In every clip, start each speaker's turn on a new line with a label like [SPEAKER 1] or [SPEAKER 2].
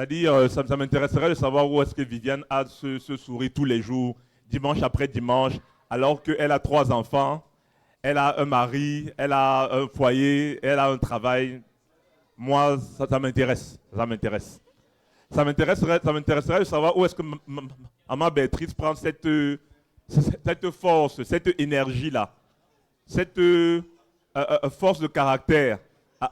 [SPEAKER 1] C'est-à-dire, ça m'intéresserait de savoir où est-ce que Viviane a ce sourire tous les jours, dimanche après dimanche, alors qu'elle a 3 enfants, elle a un mari, elle a un foyer, elle a un travail. Moi, ça m'intéresse, ça m'intéresse. Ça m'intéresserait de savoir où est-ce que maman Béatrice prend cette force, cette énergie-là, cette force de caractère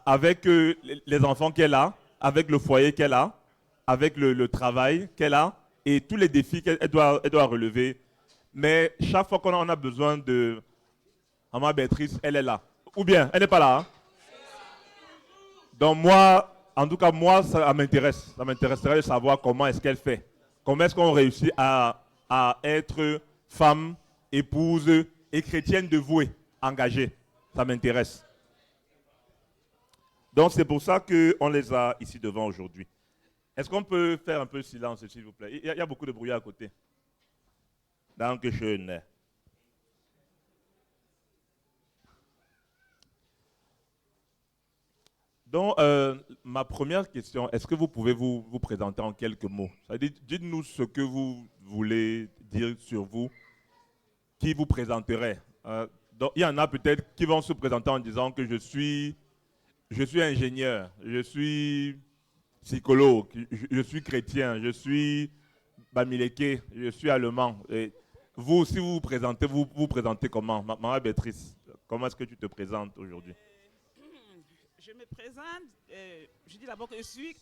[SPEAKER 1] avec les enfants qu'elle a, avec le foyer qu'elle a, avec le travail qu'elle a et tous les défis elle doit relever. Mais chaque fois qu'on a besoin de maman Béatrice, elle est là. Ou bien, elle n'est pas là. Hein? Donc moi, en tout cas, moi, ça m'intéresse. Ça m'intéresserait de savoir comment est-ce qu'elle fait. Comment est-ce qu'on réussit à être femme, épouse et chrétienne dévouée, engagée. Ça m'intéresse. Donc c'est pour ça qu'on les a ici devant aujourd'hui. Est-ce qu'on peut faire un peu de silence, s'il vous plaît? Il y a beaucoup de bruit à côté. Dankeschön. Donc, ma première question, est-ce que vous pouvez vous présenter en quelques mots? C'est-à-dire, dites-nous ce que vous voulez dire sur vous, qui vous présenterait. Donc, il y en a peut-être qui vont se présenter en disant que je suis ingénieur, je suis psychologue, je suis chrétien, je suis bamileke, je suis allemand. Et vous, si vous vous présentez, vous vous présentez comment? Maman Béatrice, comment est-ce que tu te présentes aujourd'hui?
[SPEAKER 2] Je me présente, je dis d'abord que je suis...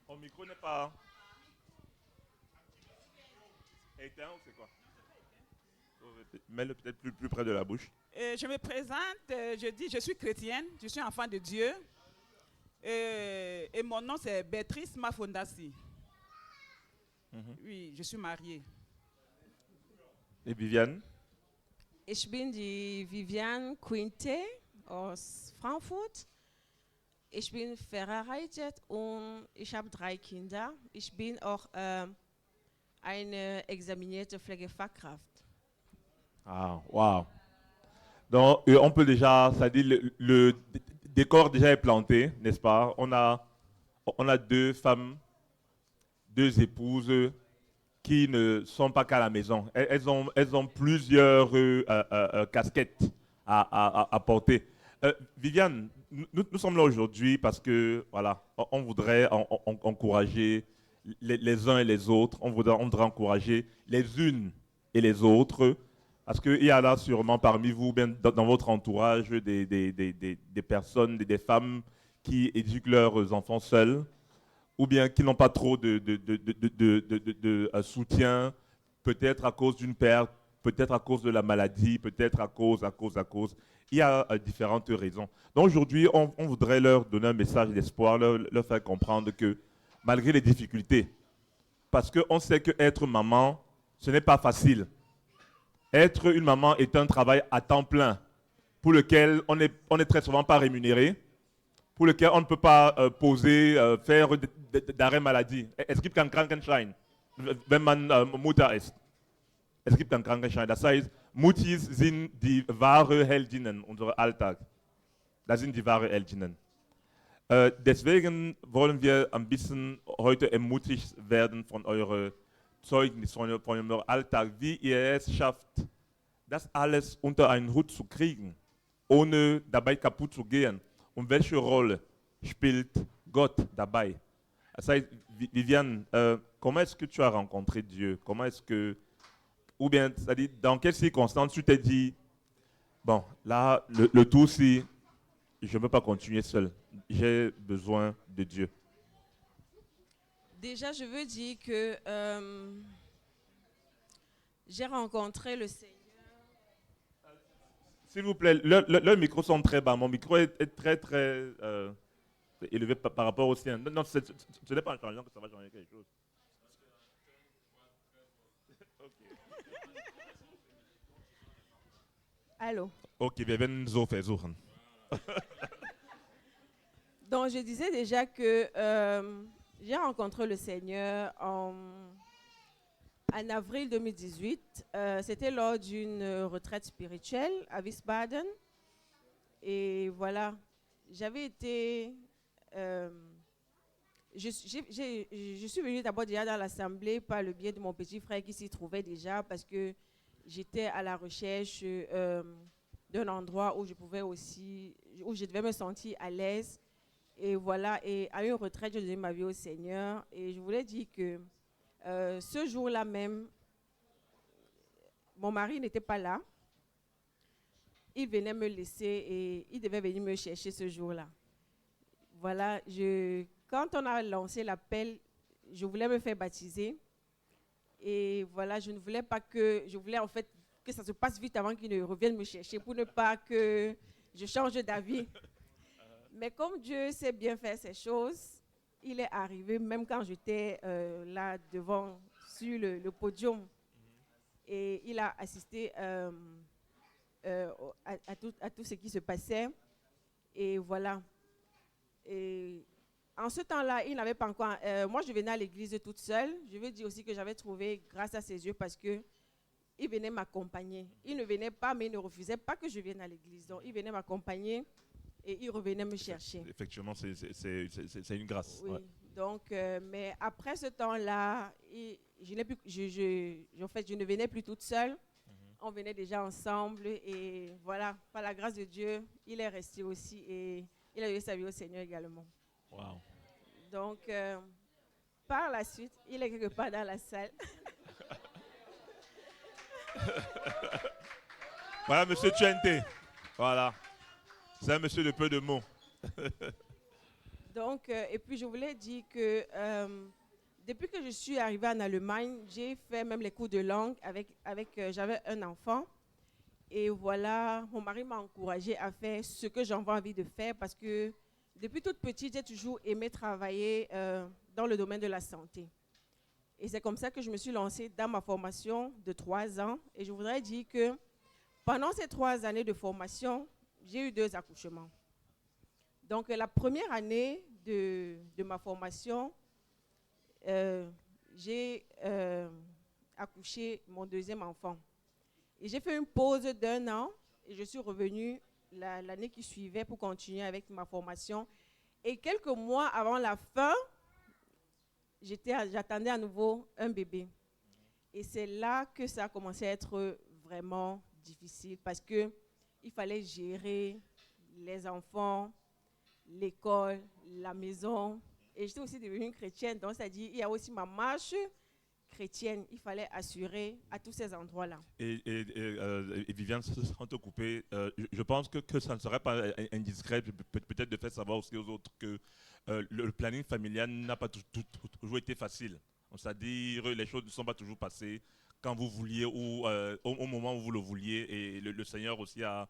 [SPEAKER 1] Mon micro n'est pas éteint ou c'est quoi? Mets-le peut-être plus près de la bouche.
[SPEAKER 2] je me présente, je dis je suis chrétienne, je suis enfant de Dieu. Et mon nom c'est Béatrice Mafondasi. Oui, je suis mariée.
[SPEAKER 1] Et Viviane?
[SPEAKER 3] Ich bin die Viviane Quinte aus Frankfurt. Ich bin verheiratet und ich habe 3 Kinder. Ich bin auch eine examinierte Pflegefachkraft.
[SPEAKER 1] Ah, wow. Donc, on peut déjà, ça dit, le décor déjà est planté, n'est-ce pas? On a 2 femmes, 2 épouses qui ne sont pas qu'à la maison. Elles ont plusieurs casquettes à porter. Viviane, nous sommes là aujourd'hui parce que, voilà, on voudrait encourager les uns et les autres, on voudrait encourager les unes et les autres, parce qu'il y a là sûrement parmi vous, bien dans votre entourage, des personnes, des femmes qui éduquent leurs enfants seuls, ou bien qui n'ont pas trop de soutien, peut-être à cause d'une perte, peut-être à cause de la maladie, peut-être à cause. Il y a différentes raisons. Donc aujourd'hui, on voudrait leur donner un message d'espoir, leur faire comprendre que malgré les difficultés, parce qu'on sait qu'être maman, ce n'est pas facile. Être une maman est un travail à temps plein, pour lequel on est très souvent pas rémunéré, pour lequel on ne peut pas poser, faire d'arrêt maladie. Es gibt keinen Krankenschein, wenn man Mutter ist. Es gibt keinen Krankenschein. Das heißt, Muttis sind die wahre Heldinnen unserer Alltag. Das sind die wahre Heldinnen. Deswegen wollen wir ein bisschen heute ermutigt werden von eurem Zeugnis, von eurem Alltag, wie ihr es schafft, das alles unter einen Hut zu kriegen, ohne dabei kaputt zu gehen. Und welche Rolle spielt Gott dabei? Das heißt, Viviane, comment est-ce que tu as rencontré Dieu? Comment est-ce que, ou bien, c'est-à-dire, dans quelles circonstances tu t'es dit, bon, là, le tout, si je ne veux pas continuer seul, j'ai besoin de Dieu.
[SPEAKER 3] Déjà, je veux dire que j'ai rencontré le Seigneur.
[SPEAKER 1] S'il vous plaît, leurs micros sont très bas. Mon micro est très élevé par rapport au sien. Non, ce n'est pas en changeant que ça va changer quelque chose.
[SPEAKER 3] Allô?
[SPEAKER 1] Ok, wir werden so versuchen.
[SPEAKER 3] Donc, je disais déjà que j'ai rencontré le Seigneur en avril 2018. C'était lors d'une retraite spirituelle à Wiesbaden. Et voilà, j'avais été je suis venue d'abord déjà dans l'assemblée par le biais de mon petit frère qui s'y trouvait déjà parce que j'étais à la recherche d'un endroit où je pouvais aussi, où je devais me sentir à l'aise. Et voilà, et à une retraite, je donnais ma vie au Seigneur. Et je voulais dire que ce jour-là même, mon mari n'était pas là. Il venait me laisser et il devait venir me chercher ce jour-là. Voilà, quand on a lancé l'appel, je voulais me faire baptiser. Et voilà, je voulais en fait que ça se passe vite avant qu'il ne revienne me chercher pour ne pas que je change d'avis. Mais comme Dieu sait bien faire ces choses, il est arrivé même quand j'étais là devant, sur le podium. Et il a assisté à tout ce qui se passait. Et voilà. Et en ce temps-là, il n'avait pas encore... moi, je venais à l'église toute seule. Je veux dire aussi que j'avais trouvé grâce à ses yeux parce que il venait m'accompagner. Il ne venait pas, mais il ne refusait pas que je vienne à l'église. Donc, il venait m'accompagner et il revenait me chercher.
[SPEAKER 1] Effectivement, c'est une grâce.
[SPEAKER 3] Oui.
[SPEAKER 1] Ouais.
[SPEAKER 3] Donc, mais après ce temps-là, en fait, je ne venais plus toute seule. On venait déjà ensemble et voilà, par la grâce de Dieu, il est resté aussi et il a eu sa vie au Seigneur également.
[SPEAKER 1] Wow.
[SPEAKER 3] Donc, par la suite, il est quelque part dans la salle.
[SPEAKER 1] Voilà, monsieur Tuente. Voilà. C'est un monsieur de peu de mots.
[SPEAKER 3] Donc, et puis je voulais dire que depuis que je suis arrivée en Allemagne, j'ai fait même les cours de langue j'avais un enfant. Et voilà, mon mari m'a encouragée à faire ce que j'avais envie de faire parce que depuis toute petite, j'ai toujours aimé travailler dans le domaine de la santé. Et c'est comme ça que je me suis lancée dans ma formation de 3 ans. Et je voudrais dire que pendant ces 3 années de formation, j'ai eu 2 accouchements. Donc, la première année de ma formation, j'ai accouché mon 2e enfant. Et j'ai fait une pause d'1 an et je suis revenue l'année qui suivait pour continuer avec ma formation. Et quelques mois avant la fin, j'attendais à nouveau un bébé. Et c'est là que ça a commencé à être vraiment difficile parce qu'il fallait gérer les enfants, l'école, la maison. Et j'étais aussi devenue chrétienne, donc c'est-à-dire il y a aussi ma marche chrétienne. Il fallait assurer à tous ces endroits-là.
[SPEAKER 1] Et Viviane, sans te couper, je pense que ça ne serait pas indiscret peut-être de faire savoir aussi aux autres que le planning familial n'a pas toujours été facile. C'est-à-dire les choses ne sont pas toujours passées quand vous vouliez ou au moment où vous le vouliez. Et le Seigneur aussi a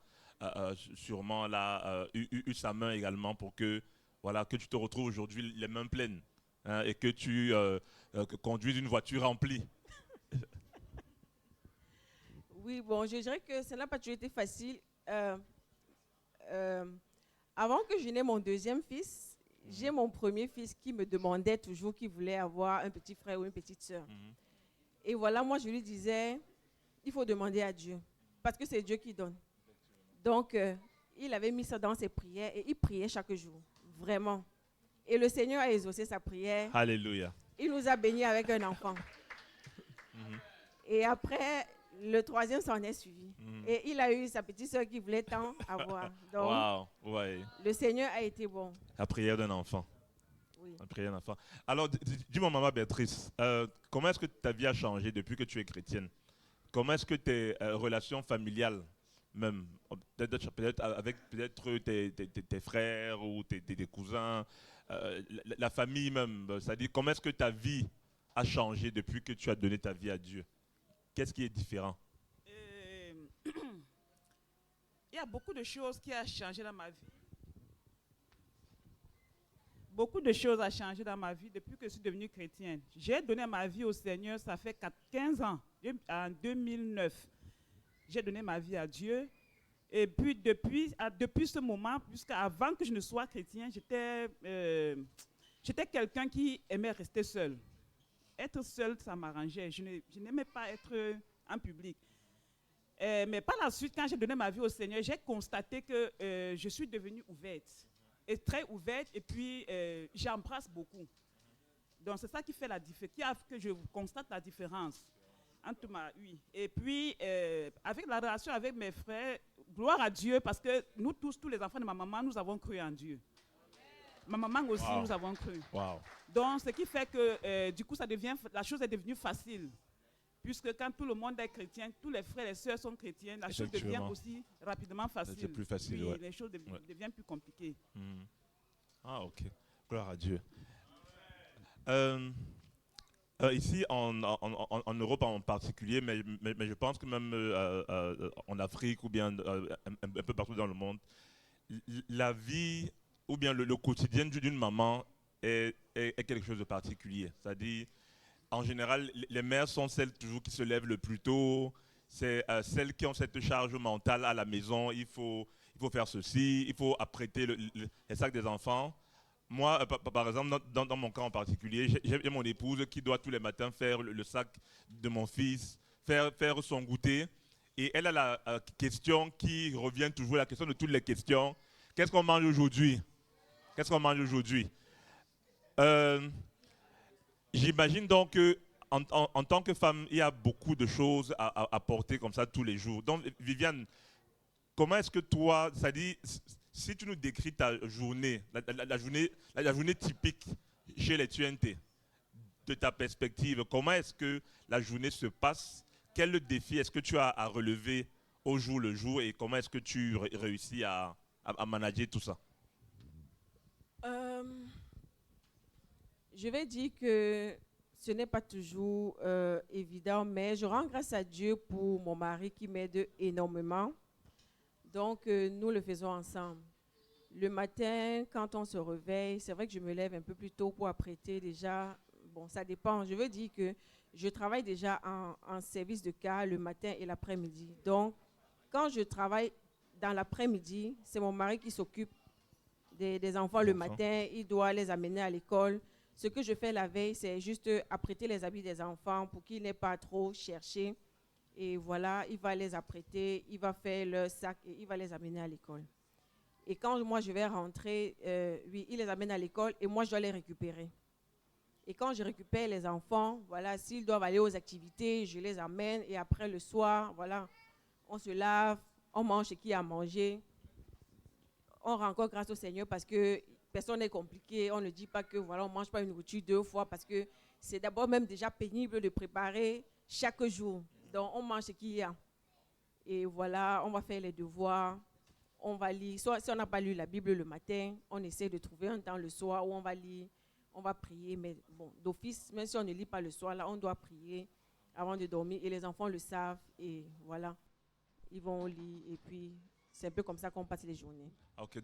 [SPEAKER 1] sûrement là, eu sa main également pour que, voilà, que tu te retrouves aujourd'hui les mains pleines, hein, et que tu conduises une voiture remplie.
[SPEAKER 3] Oui, bon, je dirais que ça n'a pas toujours été facile. Avant que je n'aie mon 2e fils, j'ai mon 1er fils qui me demandait toujours qu'il voulait avoir un petit frère ou une petite sœur. Et voilà, moi, je lui disais, il faut demander à Dieu, parce que c'est Dieu qui donne. Donc, il avait mis ça dans ses prières et il priait chaque jour, vraiment. Et le Seigneur a exaucé sa prière.
[SPEAKER 1] Alléluia.
[SPEAKER 3] Il nous a bénis avec un enfant. Et après, le 3e s'en est suivi. Et il a eu sa petite soeur qui voulait tant avoir. Donc,
[SPEAKER 1] ouais.
[SPEAKER 3] le Seigneur a été bon.
[SPEAKER 1] La prière d'un enfant.
[SPEAKER 3] Oui.
[SPEAKER 1] La prière d'un enfant. Alors, dis-moi, maman Béatrice, comment est-ce que ta vie a changé depuis que tu es chrétienne? Comment est-ce que tes relations familiales, même, peut-être avec tes frères ou tes cousins, la famille même, c'est-à-dire comment est-ce que ta vie a changé depuis que tu as donné ta vie à Dieu? Qu'est-ce qui est différent?
[SPEAKER 2] Il y a beaucoup de choses qui ont changé dans ma vie. Beaucoup de choses ont changé dans ma vie depuis que je suis devenue chrétienne. J'ai donné ma vie au Seigneur, ça fait 15 ans, en 2009. J'ai donné ma vie à Dieu. Et puis depuis ce moment, jusqu'avant que je ne sois chrétien, j'étais quelqu'un qui aimait rester seul. Être seul, ça m'arrangeait. Je n'aimais pas être en public. Mais par la suite, quand j'ai donné ma vie au Seigneur, j'ai constaté que je suis devenue ouverte. Et très ouverte, et puis j'embrasse beaucoup. Donc c'est ça qui fait la différence, qui a fait que je constate la différence entre oui. Et puis avec la relation avec mes frères, gloire à Dieu parce que nous tous les enfants de ma maman, nous avons cru en Dieu. Ma maman aussi,
[SPEAKER 1] Wow.
[SPEAKER 2] nous avons cru.
[SPEAKER 1] Wow.
[SPEAKER 2] Donc ce qui fait que du coup la chose est devenue facile. Puisque quand tout le monde est chrétien, tous les frères et sœurs sont chrétiens, la chose devient
[SPEAKER 1] Effectivement.
[SPEAKER 2] aussi rapidement facile.
[SPEAKER 1] C'est plus facile,
[SPEAKER 2] Oui,
[SPEAKER 1] ouais.
[SPEAKER 2] les choses
[SPEAKER 1] Ouais.
[SPEAKER 2] deviennent plus compliquées.
[SPEAKER 1] Mhm. Ah, ok. Gloire à Dieu. Euh, ici, en Europe en particulier, mais je pense que même en Afrique ou bien un peu partout dans le monde, la vie ou bien le quotidien d'une maman est quelque chose de particulier. C'est-à-dire, en général, les mères sont celles toujours qui se lèvent le plus tôt. C'est celles qui ont cette charge mentale à la maison. Il faut faire ceci, il faut apprêter les sacs des enfants. Moi, par exemple, dans mon cas en particulier, j'ai mon épouse qui doit tous les matins faire le sac de mon fils, faire son goûter. Et elle a la question qui revient toujours, la question de toutes les questions. Qu'est-ce qu'on mange aujourd'hui? Qu'est-ce qu'on mange aujourd'hui? Euh, J'imagine donc que en tant que femme, il y a beaucoup de choses à porter comme ça tous les jours. Donc, Viviane, comment est-ce que toi, c'est-à-dire, si tu nous décris ta journée, la journée typique chez les TNT, de ta perspective, comment est-ce que la journée se passe? Quel défi est-ce que tu as à relever au jour le jour et comment est-ce que tu réussis à manager tout ça?
[SPEAKER 3] Euh, je vais dire que ce n'est pas toujours évident, mais je rends grâce à Dieu pour mon mari qui m'aide énormément. Donc, nous le faisons ensemble. Le matin, quand on se réveille, c'est vrai que je me lève un peu plus tôt pour apprêter déjà. Bon, ça dépend. Je veux dire que je travaille déjà en service de car le matin et l'après-midi. Donc, quand je travaille dans l'après-midi, c'est mon mari qui s'occupe des enfants le matin. Il doit les amener à l'école. Ce que je fais la veille, c'est juste apprêter les habits des enfants pour qu'ils n'aient pas trop cherché. Et voilà, il va les apprêter, il va faire leur sac et il va les amener à l'école. Et quand moi je vais rentrer, oui, il les amène à l'école et moi je dois les récupérer. Et quand je récupère les enfants, voilà, s'ils doivent aller aux activités, je les amène et après le soir, voilà, on se lave, on mange ce qu'il y a à manger. On rend encore grâce au Seigneur parce que personne n'est compliqué. On ne dit pas que voilà, on ne mange pas une nourriture 2 fois parce que c'est d'abord même déjà pénible de préparer chaque jour. Donc, on mange ce qu'il y a. Et voilà, on va faire les devoirs. On va lire. Soit si on n'a pas lu la Bible le matin, on essaie de trouver un temps le soir où on va lire, on va prier. Mais bon, d'office, même si on ne lit pas le soir, là, on doit prier avant de dormir. Et les enfants le savent. Et voilà, ils vont au lit. Et puis, c'est un peu comme ça qu'on passe les journées.
[SPEAKER 1] Ok,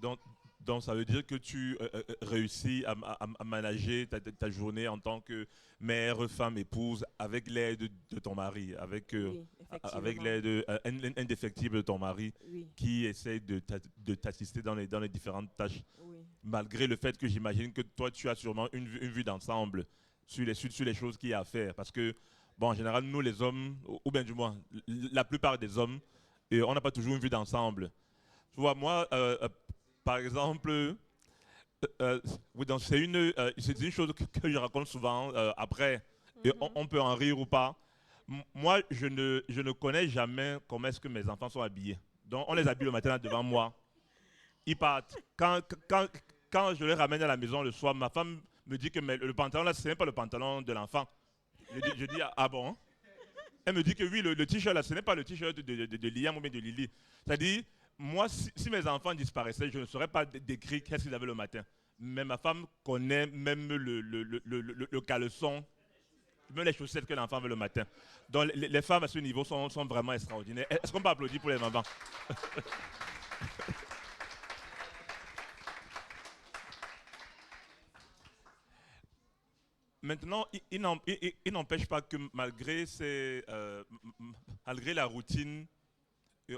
[SPEAKER 1] donc ça veut dire que tu réussis à manager ta journée en tant que mère, femme, épouse, avec l'aide de ton mari, avec
[SPEAKER 3] Oui, effectivement.
[SPEAKER 1] avec l'aide indéfectible de ton mari
[SPEAKER 3] Oui,
[SPEAKER 1] qui essaie de t'assister dans les différentes tâches,
[SPEAKER 3] oui.
[SPEAKER 1] malgré le fait que j'imagine que toi, tu as sûrement une vue d'ensemble sur les choses qu'il y a à faire. Parce que, bon, en général, nous les hommes, ou bien du moins, la plupart des hommes, on n'a pas toujours une vue d'ensemble. Tu vois, moi, par exemple, oui, donc c'est une chose que je raconte souvent après, et on peut en rire ou pas. Moi, je ne connais jamais comment est-ce que mes enfants sont habillés. Donc, on les habille le matin là, devant moi. Ils partent. Quand je les ramène à la maison le soir, ma femme me dit que le pantalon là, ce n'est pas le pantalon de l'enfant. Je dis, ah bon? Elle me dit que oui, le t-shirt là, ce n'est pas le t-shirt de Liam ou bien de Lily. C'est-à-dire, moi, si mes enfants disparaissaient, je ne saurais pas décrire qu'est-ce qu'ils avaient le matin. Mais ma femme connaît même le caleçon, même les chaussettes que l'enfant veut le matin. Donc les femmes à ce niveau sont vraiment extraordinaires. Est-ce qu'on peut applaudir pour les mamans? Maintenant, il n'empêche pas que malgré la routine,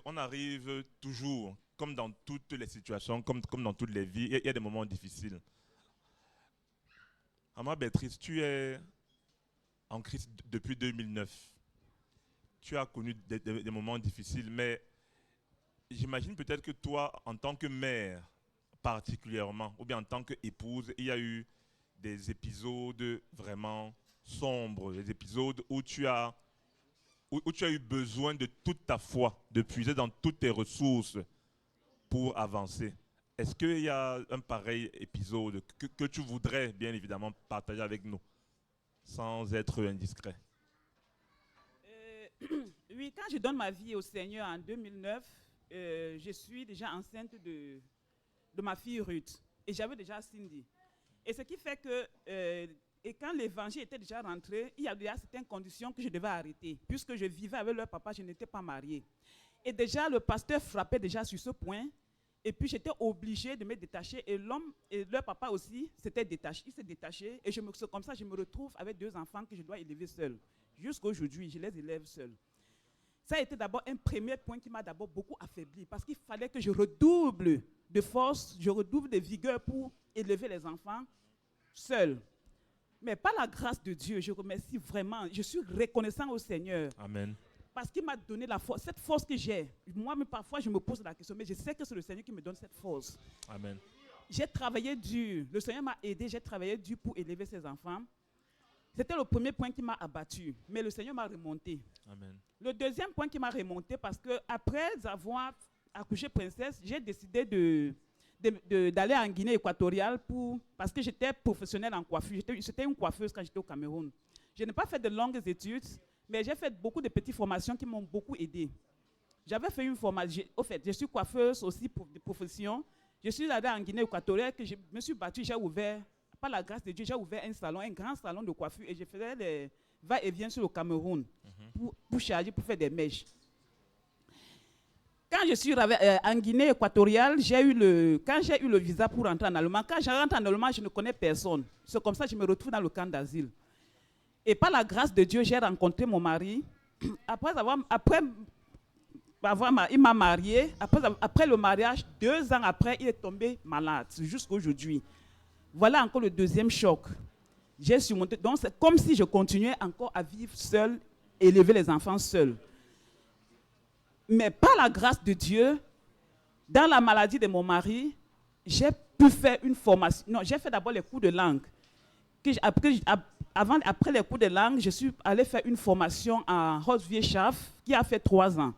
[SPEAKER 1] on arrive toujours, comme dans toutes les situations, comme dans toutes les vies, il y a des moments difficiles. Maman Béatrice, tu es en Christ depuis 2009. Tu as connu des moments difficiles, mais j'imagine peut-être que toi, en tant que mère particulièrement, ou bien en tant qu'épouse, il y a eu des épisodes vraiment sombres, des épisodes où tu as eu besoin de toute ta foi, de puiser dans toutes tes ressources pour avancer. Est-ce qu'il y a un pareil épisode que tu voudrais bien évidemment partager avec nous, sans être indiscret?
[SPEAKER 2] Oui, quand je donne ma vie au Seigneur en 2009, je suis déjà enceinte de ma fille Ruth. Et j'avais déjà Cindy. Et ce qui fait que, et quand l'évangile était déjà rentré, il y a déjà certaines conditions que je devais arrêter. Puisque je vivais avec leur papa, je n'étais pas mariée. Et déjà, le pasteur frappait déjà sur ce point. Et puis, j'étais obligée de me détacher. Et l'homme, et leur papa aussi, s'était détaché. Il s'est détaché. Et comme ça, je me retrouve avec 2 enfants que je dois élever seul. Jusqu'à aujourd'hui, je les élève seuls. Ça a été d'abord un premier point qui m'a d'abord beaucoup affaibli. Parce qu'il fallait que je redouble de force, je redouble de vigueur pour élever les enfants seuls. Mais par la grâce de Dieu, je remercie vraiment. Je suis reconnaissant au Seigneur.
[SPEAKER 1] Amen.
[SPEAKER 2] Parce qu'il m'a donné la force, cette force que j'ai. Moi-même, parfois, je me pose la question, mais je sais que c'est le Seigneur qui me donne cette force.
[SPEAKER 1] Amen.
[SPEAKER 2] J'ai travaillé dur. Le Seigneur m'a aidé, j'ai travaillé dur pour élever ses enfants. C'était le premier point qui m'a abattu, mais le Seigneur m'a remonté.
[SPEAKER 1] Amen.
[SPEAKER 2] Le deuxième point qui m'a remonté, parce qu'après avoir accouché princesse, j'ai décidé d'aller en Guinée équatoriale parce que j'étais professionnelle en coiffure. J'étais une coiffeuse quand j'étais au Cameroun. Je n'ai pas fait de longues études, mais j'ai fait beaucoup de petites formations qui m'ont beaucoup aidé. J'avais fait une formation, au fait, je suis coiffeuse aussi de profession. Je suis allée en Guinée équatoriale, que je me suis battue, j'ai ouvert, par la grâce de Dieu, j'ai ouvert un salon, un grand salon de coiffure et je faisais les va-et-vient sur le Cameroun pour charger, pour faire des mèches. Quand je suis en Guinée équatoriale, quand j'ai eu le visa pour rentrer en Allemagne, quand je rentre en Allemagne, je ne connais personne. C'est comme ça que je me retrouve dans le camp d'asile. Et par la grâce de Dieu, j'ai rencontré mon mari. Il m'a marié. Après le mariage, 2 ans après, il est tombé malade, jusqu'à aujourd'hui. Voilà encore le deuxième choc. J'ai surmonté. Donc, c'est comme si je continuais encore à vivre seule, élever les enfants seuls. Mais par la grâce de Dieu, dans la maladie de mon mari, j'ai pu faire une formation. Non, j'ai fait d'abord les cours de langue. Après les cours de langue, je suis allée faire une formation en Haute-Vieux-Chaff qui a fait 3 ans.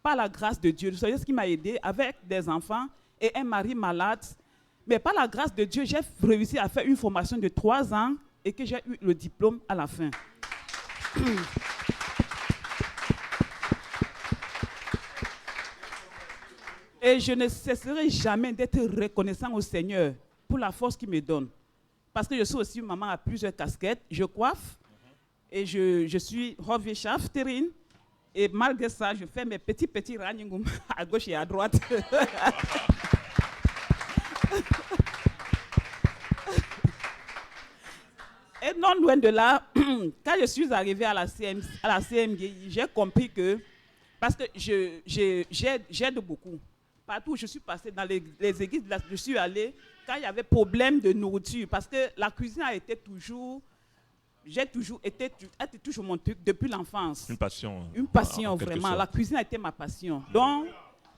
[SPEAKER 2] Par la grâce de Dieu, c'est ce qui m'a aidé avec des enfants et un mari malade. Mais par la grâce de Dieu, j'ai réussi à faire une formation de 3 ans et que j'ai eu le diplôme à la fin. Et je ne cesserai jamais d'être reconnaissant au Seigneur pour la force qu'il me donne. Parce que je suis aussi une maman à plusieurs casquettes. Je coiffe et je suis Haute-Vieux-Chaff, terrine. Et malgré ça, je fais mes petits running à gauche et à droite. Et non loin de là, quand je suis arrivée à la CMGI, j'ai compris que, parce que j'aide beaucoup. Partout où je suis passée, dans les églises, je suis allée, quand il y avait problème de nourriture, parce que la cuisine a été toujours, toujours mon truc depuis l'enfance.
[SPEAKER 1] Une passion.
[SPEAKER 2] Une passion, vraiment. La cuisine a été ma passion. Donc,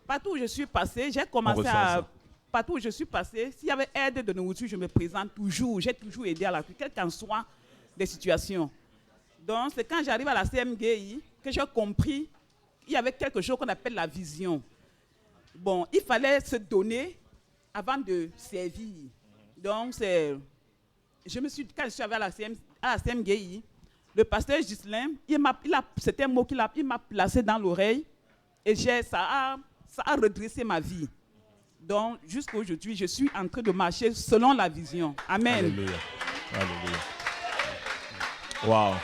[SPEAKER 2] partout où je suis passée, j'ai commencé à... Partout où je suis passée, s'il y avait aide de nourriture, je me présente toujours. J'ai toujours aidé à la cuisine, quelles qu'en soient les situations. Donc, c'est quand j'arrive à la CMGI que j'ai compris qu'il y avait quelque chose qu'on appelle la vision. Bon, il fallait se donner avant de servir. Donc, quand je suis arrivée à la CMGI, le pasteur Ghislain, c'était un mot qu'il m'a placé dans l'oreille et ça a redressé ma vie. Donc, jusqu'à aujourd'hui, je suis en train de marcher selon la vision. Amen.
[SPEAKER 1] Alléluia. Alléluia. Wow.